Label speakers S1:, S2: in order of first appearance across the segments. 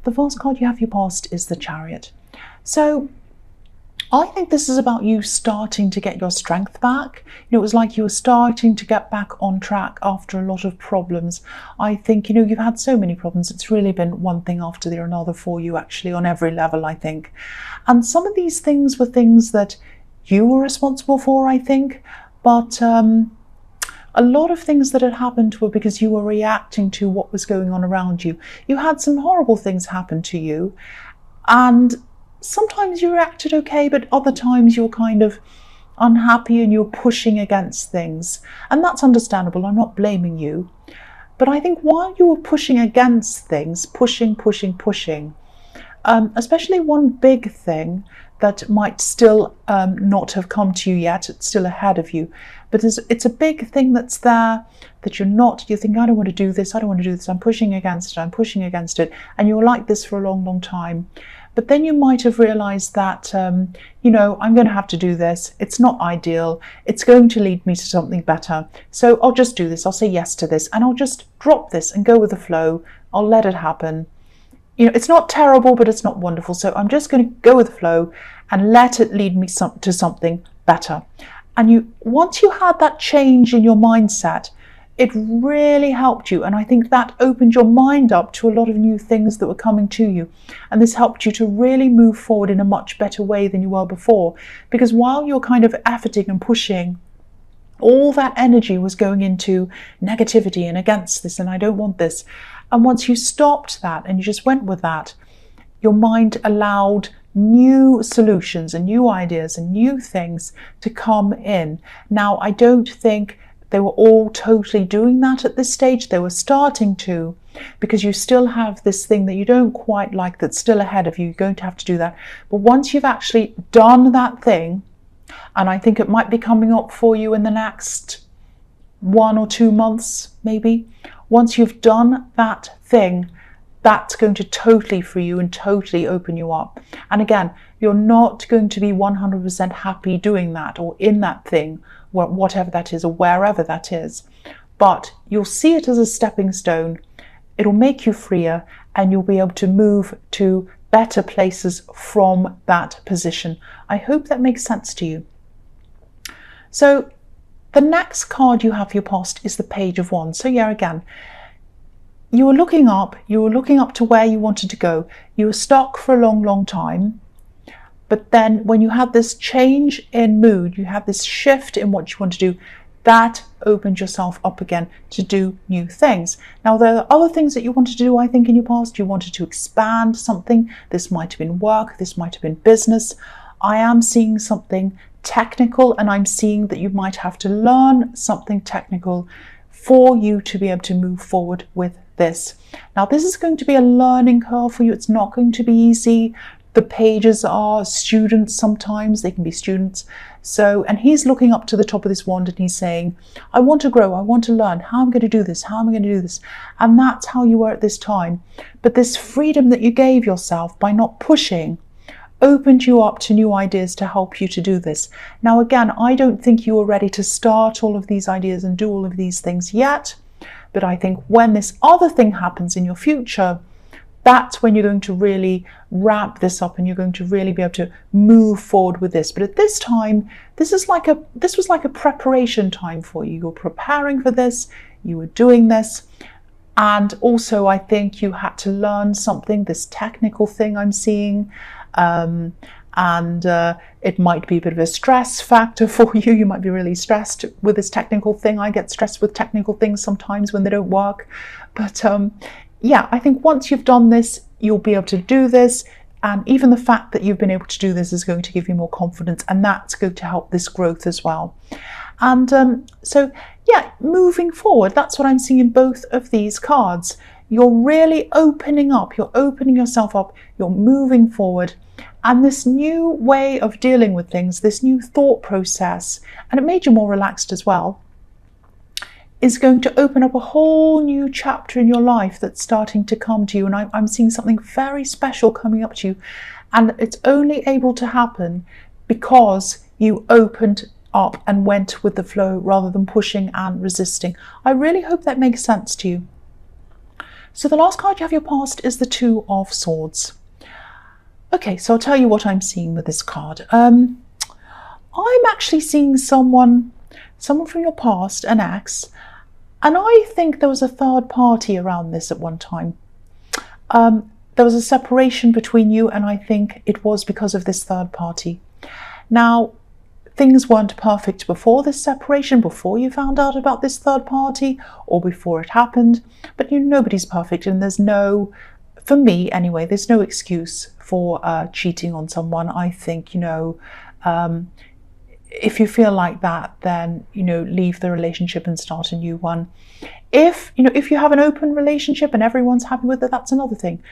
S1: The first card you have for your past is the Chariot. So I think this is about you starting to get your strength back. It was like you were starting to get back on track after a lot of problems. I think, you've had so many problems. It's really been one thing after the another for you, actually, on every level, I think. And some of these things were things that you were responsible for, I think. But a lot of things that had happened were because you were reacting to what was going on around you. You had some horrible things happen to you, and sometimes you reacted okay, but other times you're kind of unhappy and you're pushing against things. And that's understandable. I'm not blaming you. But I think while you were pushing against things, pushing, especially one big thing that might still not have come to you yet, it's still ahead of you, but it's a big thing that's there that you think, I don't want to do this, I'm pushing against it, and you're like this for a long, long time. But then you might have realized that, I'm going to have to do this. It's not ideal. It's going to lead me to something better. So I'll just do this. I'll say yes to this, and I'll just drop this and go with the flow. I'll let it happen. It's not terrible, but it's not wonderful. So I'm just going to go with the flow and let it lead me to something better. And once you had that change in your mindset, it really helped you. And I think that opened your mind up to a lot of new things that were coming to you. And this helped you to really move forward in a much better way than you were before. Because while you're kind of efforting and pushing, all that energy was going into negativity and against this, and I don't want this. And once you stopped that and you just went with that, your mind allowed new solutions and new ideas and new things to come in. Now, I don't think they were all totally doing that at this stage. They were starting to, because you still have this thing that you don't quite like that's still ahead of you. You're going to have to do that. But once you've actually done that thing, and I think it might be coming up for you in the next 1 or 2 months, maybe. Once you've done that thing, that's going to totally free you and totally open you up. And again, you're not going to be 100% happy doing that or in that thing, whatever that is or wherever that is. But you'll see it as a stepping stone. It'll make you freer, and you'll be able to move to better places from that position. I hope that makes sense to you. So the next card you have for your past is the Page of Wands. So yeah, again, you were looking up to where you wanted to go. You were stuck for a long, long time. But then when you had this change in mood, you had this shift in what you want to do, that opened yourself up again to do new things. Now, there are other things that you wanted to do, I think, in your past. You wanted to expand something. This might have been work. This might have been business. I am seeing something technical, and I'm seeing that you might have to learn something technical for you to be able to move forward with this. Now, this is going to be a learning curve for you. It's not going to be easy. The pages are students sometimes. They can be students. So, and he's looking up to the top of this wand and he's saying, I want to grow. I want to learn. How am I going to do this? How am I going to do this? And that's how you were at this time. But this freedom that you gave yourself by not pushing opened you up to new ideas to help you to do this. Now, again, I don't think you are ready to start all of these ideas and do all of these things yet. But I think when this other thing happens in your future, that's when you're going to really wrap this up and you're going to really be able to move forward with this. But at this time, this was like a preparation time for you. You're preparing for this, you were doing this. And also, I think you had to learn something, this technical thing I'm seeing. It might be a bit of a stress factor for you. You might be really stressed with this technical thing. I get stressed with technical things sometimes when they don't work. But yeah, I think once you've done this, you'll be able to do this. And even the fact that you've been able to do this is going to give you more confidence, and that's going to help this growth as well. And so, yeah, moving forward, that's what I'm seeing in both of these cards. You're really opening up, you're opening yourself up, you're moving forward. And this new way of dealing with things, this new thought process, and it made you more relaxed as well, is going to open up a whole new chapter in your life that's starting to come to you. And I'm seeing something very special coming up to you. And it's only able to happen because you opened up and went with the flow rather than pushing and resisting. I really hope that makes sense to you. So the last card you have your past is the Two of Swords. Okay, so I'll tell you what I'm seeing with this card. I'm actually seeing someone from your past, an ex, and I think there was a third party around this at one time. There was a separation between you, and I think it was because of this third party. Now, things weren't perfect before this separation, before you found out about this third party, or before it happened, but nobody's perfect, and there's no, for me anyway, there's no excuse for cheating on someone. I think, if you feel like that, then, leave the relationship and start a new one. If you have an open relationship and everyone's happy with it, that's another thing.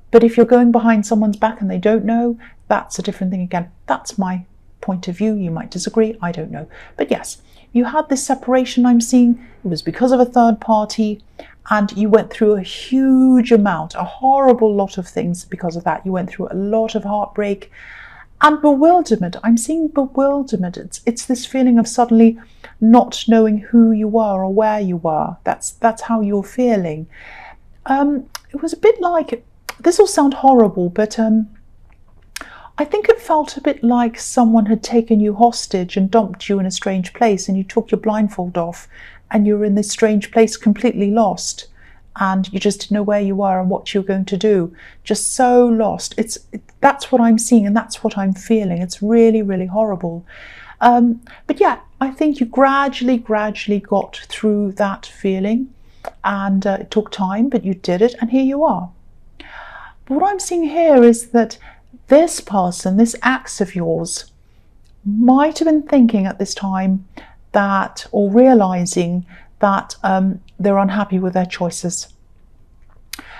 S1: But if you're going behind someone's back and they don't know, that's a different thing again. That's my point of view. You might disagree, I don't know. But yes, you had this separation I'm seeing. It was because of a third party, and you went through a huge amount, a horrible lot of things because of that. You went through a lot of heartbreak and bewilderment. I'm seeing bewilderment. It's this feeling of suddenly not knowing who you were or where you were. That's how you're feeling. It was a bit like, this will sound horrible, but I think it felt a bit like someone had taken you hostage and dumped you in a strange place, and you took your blindfold off and you were in this strange place completely lost, and you just didn't know where you were and what you were going to do. Just so lost. That's what I'm seeing, and that's what I'm feeling. It's really, really horrible. But yeah, I think you gradually got through that feeling, and it took time, but you did it, and here you are. But what I'm seeing here is that this person, this ex of yours, might have been thinking at this time that, or realizing that they're unhappy with their choices.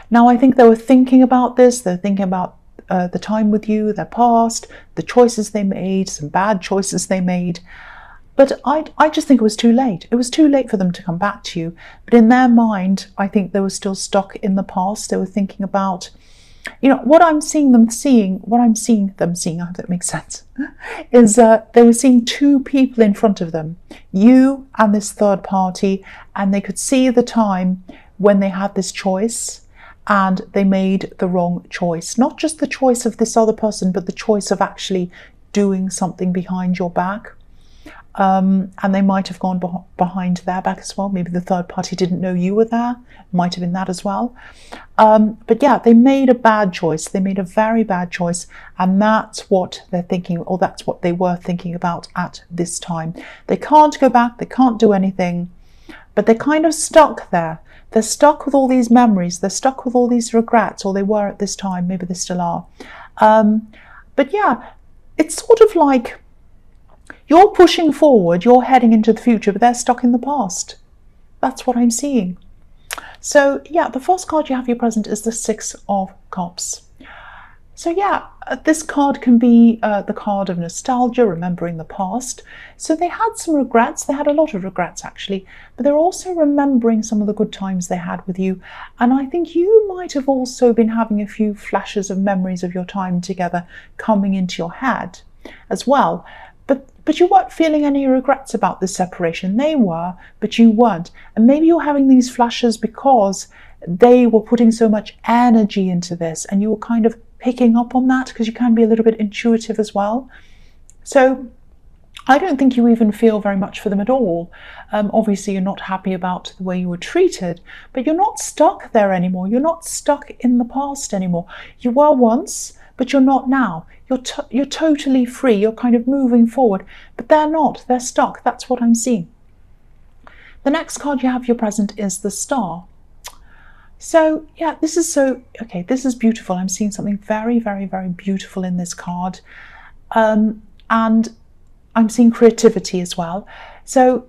S1: Now, I think they were thinking about this. They're thinking about the time with you, their past, the choices they made, some bad choices they made. But I just think it was too late. It was too late for them to come back to you. But in their mind, I think they were still stuck in the past. They were thinking about, what I'm seeing them seeing, I hope that makes sense, is they were seeing two people in front of them, you and this third party, and they could see the time when they had this choice and they made the wrong choice. Not just the choice of this other person, but the choice of actually doing something behind your back. And they might have gone behind their back as well. Maybe the third party didn't know you were there. Might have been that as well. But yeah, they made a bad choice. They made a very bad choice. And that's what they're thinking, or that's what they were thinking about at this time. They can't go back. They can't do anything. But they're kind of stuck there. They're stuck with all these memories. They're stuck with all these regrets, or they were at this time. Maybe they still are. But yeah, it's sort of like, you're pushing forward, you're heading into the future, but they're stuck in the past. That's what I'm seeing. So yeah, the first card you have your present is the Six of Cups. So yeah, this card can be the card of nostalgia, remembering the past. So they had some regrets. They had a lot of regrets actually, but they're also remembering some of the good times they had with you. And I think you might have also been having a few flashes of memories of your time together coming into your head as well. But you weren't feeling any regrets about this separation. They were, but you weren't. And maybe you're having these flashes because they were putting so much energy into this, and you were kind of picking up on that, because you can be a little bit intuitive as well. So I don't think you even feel very much for them at all. Obviously, you're not happy about the way you were treated, but you're not stuck there anymore. You're not stuck in the past anymore. You were once, but you're not now. You're totally free. You're kind of moving forward, but they're not. They're stuck. That's what I'm seeing. The next card you have your present is the Star. So yeah, this is beautiful. I'm seeing something very, very, very beautiful in this card. And I'm seeing creativity as well. So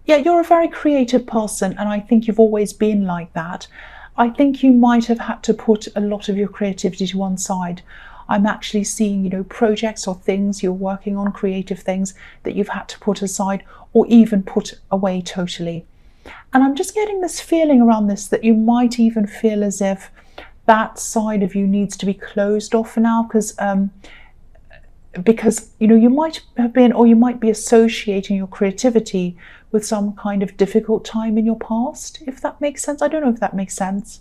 S1: yeah, you're a very creative person, and I think you've always been like that. I think you might have had to put a lot of your creativity to one side. I'm actually seeing, projects or things you're working on, creative things that you've had to put aside or even put away totally. And I'm just getting this feeling around this that you might even feel as if that side of you needs to be closed off for now, because you might have been, or you might be associating your creativity with some kind of difficult time in your past, if that makes sense. I don't know if that makes sense.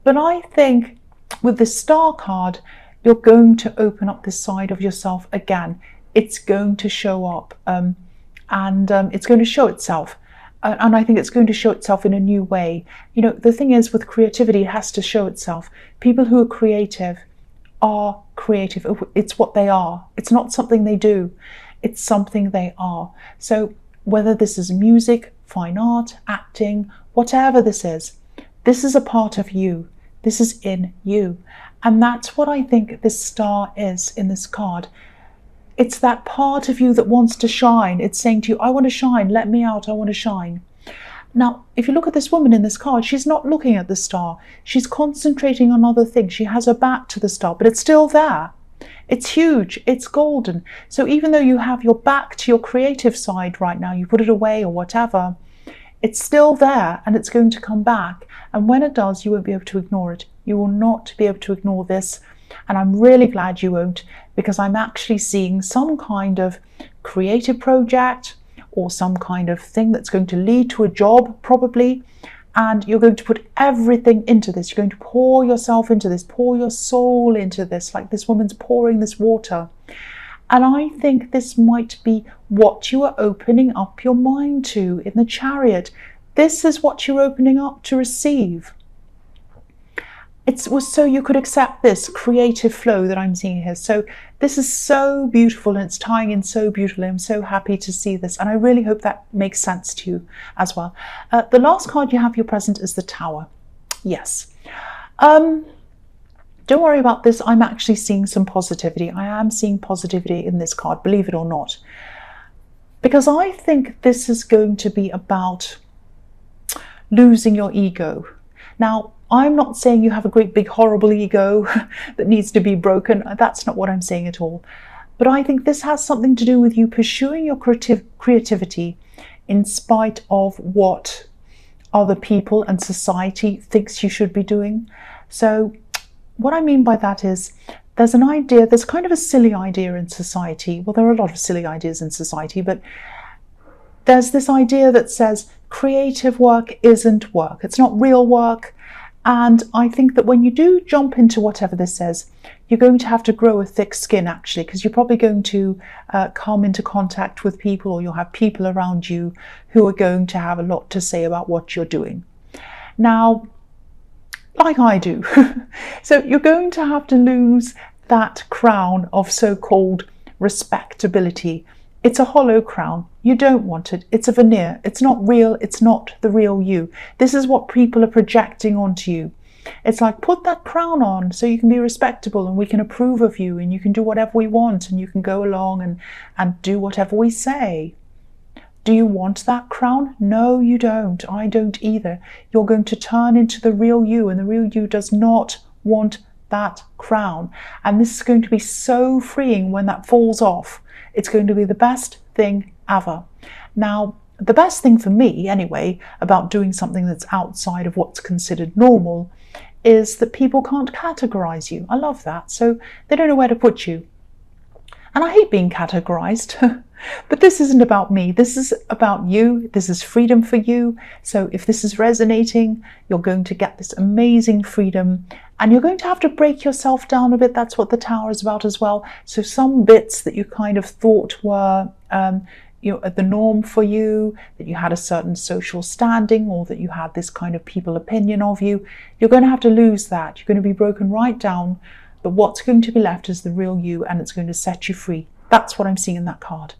S1: But I think with the Star card, you're going to open up this side of yourself again. It's going to show up, and it's going to show itself. And I think it's going to show itself in a new way. You know, the thing is with creativity, it has to show itself. People who are creative are creative. It's what they are. It's not something they do. It's something they are. So whether this is music, fine art, acting, whatever this is a part of you. This is in you. And that's what I think this star is in this card. It's that part of you that wants to shine. It's saying to you, I want to shine, let me out, I want to shine. Now, if you look at this woman in this card, she's not looking at the star. She's concentrating on other things. She has her back to the star, but it's still there. It's huge, it's golden. So even though you have your back to your creative side right now, you put it away or whatever, it's still there and it's going to come back. And when it does, you won't be able to ignore it. You will not be able to ignore this. And I'm really glad you won't, because I'm actually seeing some kind of creative project or some kind of thing that's going to lead to a job, probably. And you're going to put everything into this. You're going to pour yourself into this, pour your soul into this, like this woman's pouring this water. And I think this might be what you are opening up your mind to in the Chariot. This is what you're opening up to receive. It was so you could accept this creative flow that I'm seeing here. So this is so beautiful and it's tying in so beautifully. I'm so happy to see this. And I really hope that makes sense to you as well. The last card you have your present is the Tower. Yes. Don't worry about this. I'm actually seeing some positivity. I am seeing positivity in this card, believe it or not. Because I think this is going to be about losing your ego. Now, I'm not saying you have a great big horrible ego that needs to be broken. That's not what I'm saying at all. But I think this has something to do with you pursuing your creativity in spite of what other people and society thinks you should be doing. So what I mean by that is there's an idea, there's kind of a silly idea in society. Well, there are a lot of silly ideas in society, but there's this idea that says creative work isn't work. It's not real work. And I think that when you do jump into whatever this says, you're going to have to grow a thick skin, actually, because you're probably going to come into contact with people, or you'll have people around you who are going to have a lot to say about what you're doing. Now, like I do. So you're going to have to lose that crown of so-called respectability. It's a hollow crown. You don't want it. It's a veneer. It's not real. It's not the real you. This is what people are projecting onto you. It's like, put that crown on so you can be respectable and we can approve of you and you can do whatever we want and you can go along and do whatever we say. Do you want that crown? No, you don't. I don't either. You're going to turn into the real you, and the real you does not want that crown. And this is going to be so freeing when that falls off. It's going to be the best thing ever. Now, the best thing for me, anyway, about doing something that's outside of what's considered normal is that people can't categorize you. I love that. So they don't know where to put you. And I hate being categorized. But this isn't about me. This is about you. This is freedom for you. So if this is resonating, you're going to get this amazing freedom. And you're going to have to break yourself down a bit. That's what the Tower is about as well. So some bits that you kind of thought were the norm for you, that you had a certain social standing, or that you had this kind of people opinion of you, you're going to have to lose that. You're going to be broken right down. But what's going to be left is the real you, and it's going to set you free. That's what I'm seeing in that card.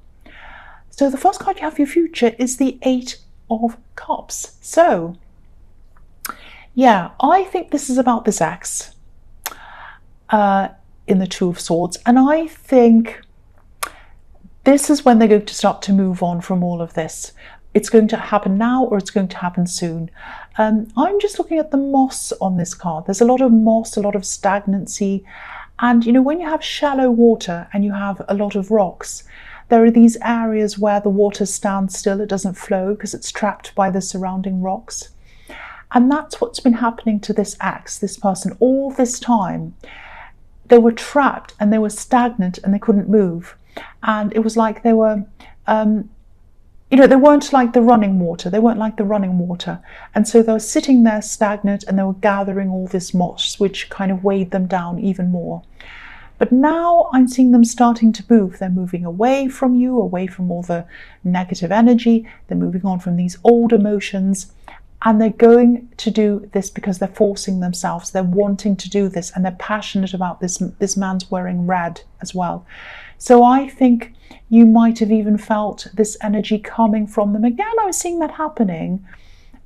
S1: So the first card you have for your future is the 8 of Cups. So, yeah, I think this is about this ex in the 2 of Swords. And I think this is when they're going to start to move on from all of this. It's going to happen now, or it's going to happen soon. I'm just looking at the moss on this card. There's a lot of moss, a lot of stagnancy. And, you know, when you have shallow water and you have a lot of rocks, there are these areas where the water stands still. It doesn't flow because it's trapped by the surrounding rocks. And that's what's been happening to this ex, this person, all this time. They were trapped and they were stagnant and they couldn't move. And it was like they were you know, they weren't like the running water. They weren't like the running water. And so they were sitting there stagnant, and they were gathering all this moss, which kind of weighed them down even more. But now I'm seeing them starting to move. They're moving away from you, away from all the negative energy. They're moving on from these old emotions. And they're going to do this because they're forcing themselves. They're wanting to do this, and they're passionate about this. This man's wearing red as well. So I think you might have even felt this energy coming from them. Again, I was seeing that happening.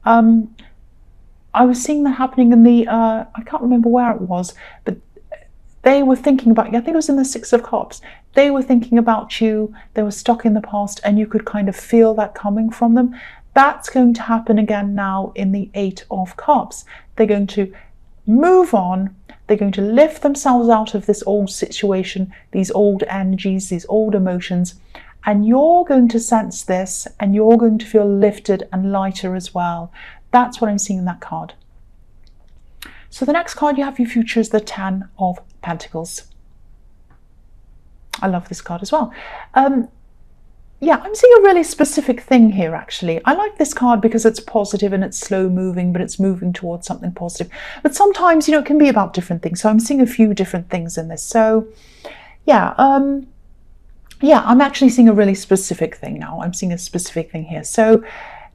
S1: I was seeing that happening in the, I can't remember where it was, but they were thinking about you. I think it was in the Six of Cups. They were thinking about you. They were stuck in the past, and you could kind of feel that coming from them. That's going to happen again now in the Eight of Cups. They're going to move on. They're going to lift themselves out of this old situation, these old energies, these old emotions, and you're going to sense this, and you're going to feel lifted and lighter as well. That's what I'm seeing in that card. So the next card you have for your future is the Ten of Pentacles. I love this card as well. Yeah, I'm seeing a really specific thing here, actually. I like this card because it's positive and it's slow moving, but it's moving towards something positive. But sometimes, you know, it can be about different things. So I'm seeing a few different things in this. So yeah, I'm actually seeing a really specific thing now. I'm seeing a specific thing here. So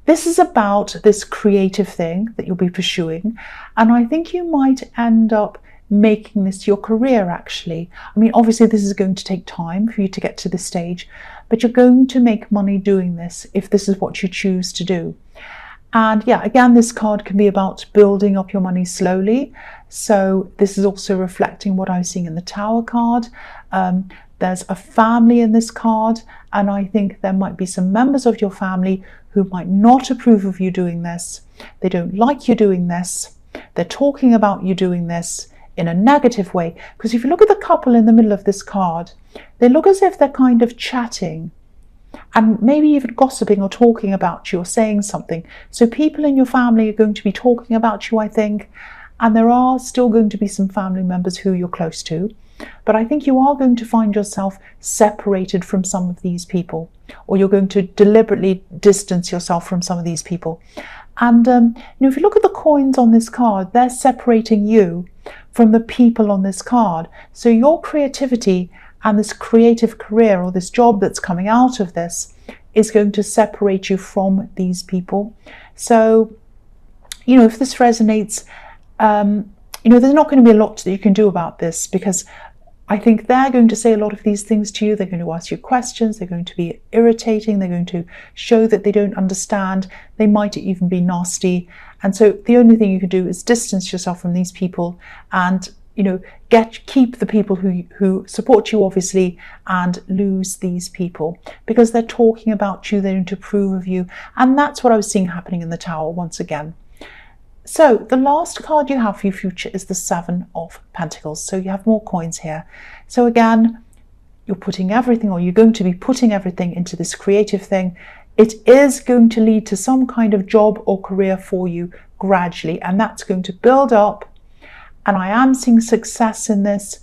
S1: this is about this creative thing that you'll be pursuing. And I think you might end up making this your career, actually. I mean, obviously this is going to take time for you to get to this stage, but you're going to make money doing this if this is what you choose to do. And yeah, again, this card can be about building up your money slowly. So this is also reflecting what I was seeing in the Tower card. There's a family in this card, and I think there might be some members of your family who might not approve of you doing this. They don't like you doing this. They're talking about you doing this in a negative way. Because if you look at the couple in the middle of this card, they look as if they're kind of chatting and maybe even gossiping or talking about you or saying something. So people in your family are going to be talking about you, I think, and there are still going to be some family members who you're close to. But I think you are going to find yourself separated from some of these people, or you're going to deliberately distance yourself from some of these people. And you know, if you look at the coins on this card, they're separating you from the people on this card. So your creativity and this creative career or this job that's coming out of this is going to separate you from these people. So, you know, if this resonates, you know, there's not going to be a lot that you can do about this, because I think they're going to say a lot of these things to you. They're going to ask you questions. They're going to be irritating. They're going to show that they don't understand. They might even be nasty. And so the only thing you can do is distance yourself from these people and, you know, keep the people who support you, obviously, and lose these people because they're talking about you. They don't approve of you. And that's what I was seeing happening in the Tower once again. So the last card you have for your future is the Seven of Pentacles. So you have more coins here. So again, you're putting everything, or you're going to be putting everything into this creative thing. It is going to lead to some kind of job or career for you gradually, and that's going to build up. And I am seeing success in this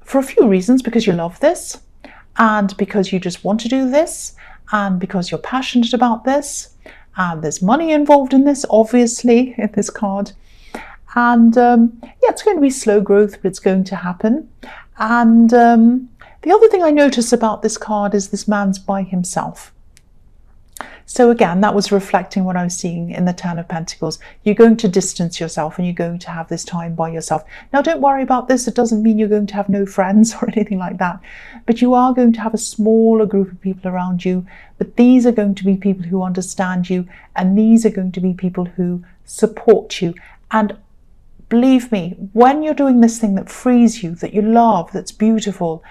S1: for a few reasons, because you love this, and because you just want to do this, and because you're passionate about this. And there's money involved in this, obviously, in this card. And yeah, it's going to be slow growth, but it's going to happen. And the other thing I notice about this card is this man's by himself. So again, that was reflecting what I was seeing in the Ten of Pentacles. You're going to distance yourself and you're going to have this time by yourself. Now, don't worry about this. It doesn't mean you're going to have no friends or anything like that. But you are going to have a smaller group of people around you. But these are going to be people who understand you. And these are going to be people who support you. And believe me, when you're doing this thing that frees you, that you love, that's beautiful,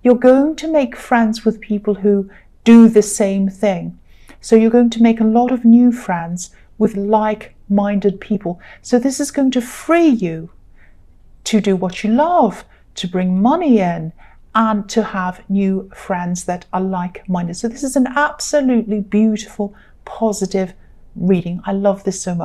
S1: you're going to make friends with people who do the same thing. So you're going to make a lot of new friends with like-minded people. So this is going to free you to do what you love, to bring money in, and to have new friends that are like-minded. So this is an absolutely beautiful, positive reading. I love this so much.